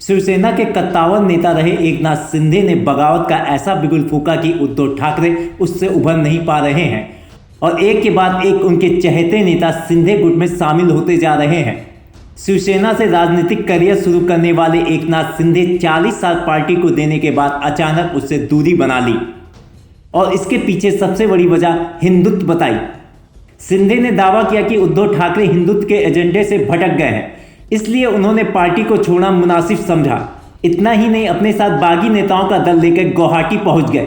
शिवसेना के कद्दावर नेता रहे एकनाथ शिंदे ने बगावत का ऐसा बिगुल फूंका कि उद्धव ठाकरे उससे उभर नहीं पा रहे हैं और एक के बाद एक उनके चहेते नेता शिंदे गुट में शामिल होते जा रहे हैं। शिवसेना से राजनीतिक करियर शुरू करने वाले एकनाथ शिंदे 40 साल पार्टी को देने के बाद अचानक उससे दूरी बना ली और इसके पीछे सबसे बड़ी वजह हिंदुत्व बताई। शिंदे ने दावा किया कि उद्धव ठाकरे हिंदुत्व के एजेंडे से भटक गए हैं, इसलिए उन्होंने पार्टी को छोड़ना मुनासिब समझा। इतना ही नहीं, अपने साथ बागी नेताओं का दल लेकर गुवाहाटी पहुंच गए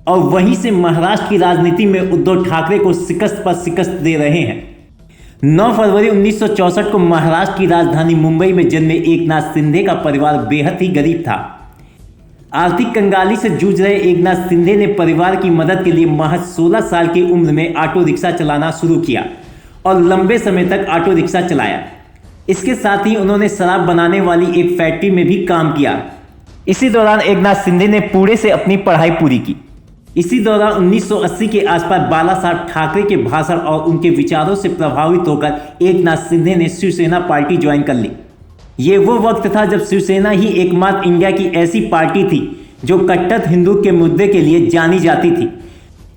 और वहीं से महाराष्ट्र की राजनीति में उद्धव ठाकरे को शिकस्त पर शिकस्त दे रहे हैं। 9 फरवरी 1964 को महाराष्ट्र की राजधानी मुंबई में जन्मे एकनाथ शिंदे का परिवार बेहद ही गरीब था। आर्थिक कंगाली से जूझ रहे एकनाथ शिंदे ने परिवार की मदद के लिए महज 16 साल की उम्र में ऑटो रिक्शा चलाना शुरू किया और लंबे समय तक ऑटो रिक्शा चलाया। इसके साथ ही उन्होंने शराब बनाने वाली एक फैक्ट्री में भी काम किया। इसी दौरान एकनाथ शिंदे ने पुणे से अपनी पढ़ाई पूरी की। इसी दौरान 1980 के आसपास बाला साहब ठाकरे के भाषण और उनके विचारों से प्रभावित होकर एकनाथ शिंदे ने शिवसेना पार्टी ज्वाइन कर ली। ये वो वक्त था जब शिवसेना ही एकमात्र इंडिया की ऐसी पार्टी थी जो कट्टर हिंदू के मुद्दे के लिए जानी जाती थी।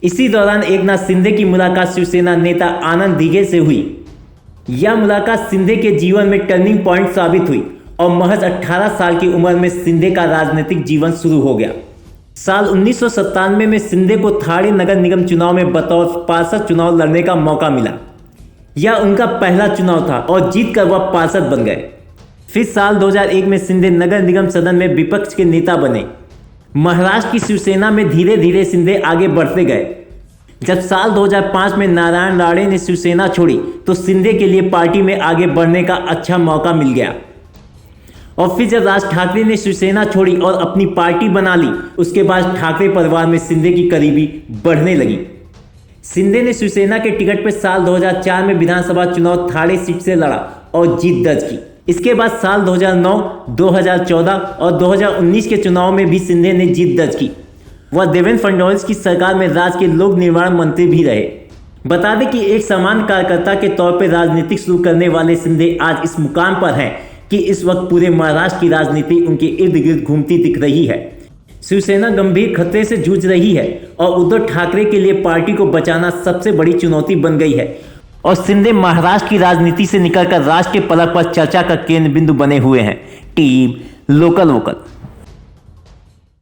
इसी दौरान एकनाथ शिंदे की मुलाकात शिवसेना नेता आनंद दिघे से हुई। यह मुलाकात शिंदे के जीवन में टर्निंग पॉइंट साबित हुई और महज 18 साल की उम्र में शिंदे का राजनीतिक जीवन शुरू हो गया। साल 1997 में शिंदे को ठाणे नगर निगम चुनाव में बतौर पार्षद चुनाव लड़ने का मौका मिला। यह उनका पहला चुनाव था और जीत कर वह पार्षद बन गए। फिर साल 2001 में शिंदे नगर निगम सदन में विपक्ष के नेता बने। महाराष्ट्र की शिवसेना में धीरे धीरे शिंदे आगे बढ़ते गए। जब साल 2005 में नारायण राणे ने शिवसेना छोड़ी तो शिंदे के लिए पार्टी में आगे बढ़ने का अच्छा मौका मिल गया। और फिर जब राज ठाकरे ने शिवसेना छोड़ी और अपनी पार्टी बना ली, उसके बाद ठाकरे परिवार में शिंदे की करीबी बढ़ने लगी। शिंदे ने शिवसेना के टिकट पर साल 2004 में विधानसभा चुनाव ठाणे सीट से लड़ा और जीत दर्ज की। इसके बाद साल 2009, 2014 और 2019 के चुनाव में भी शिंदे ने जीत दर्ज की। वह देवेंद्र फडणवीस की सरकार में राज्य के लोक निर्माण मंत्री भी रहे। बता दें कि एक सामान्य कार्यकर्ता के तौर पर राजनीति शुरू करने वाले शिंदे आज इस मुकाम पर हैं कि इस वक्त पूरे महाराष्ट्र की राजनीति उनके इर्द गिर्द घूमती दिख रही है। शिवसेना गंभीर खतरे से जूझ रही है और उद्धव ठाकरे के लिए पार्टी को बचाना सबसे बड़ी चुनौती बन गई है और शिंदे महाराष्ट्र की राजनीति से निकलकर राष्ट्र के पलक पर चर्चा का केंद्र बिंदु बने हुए हैं। Team local vocal.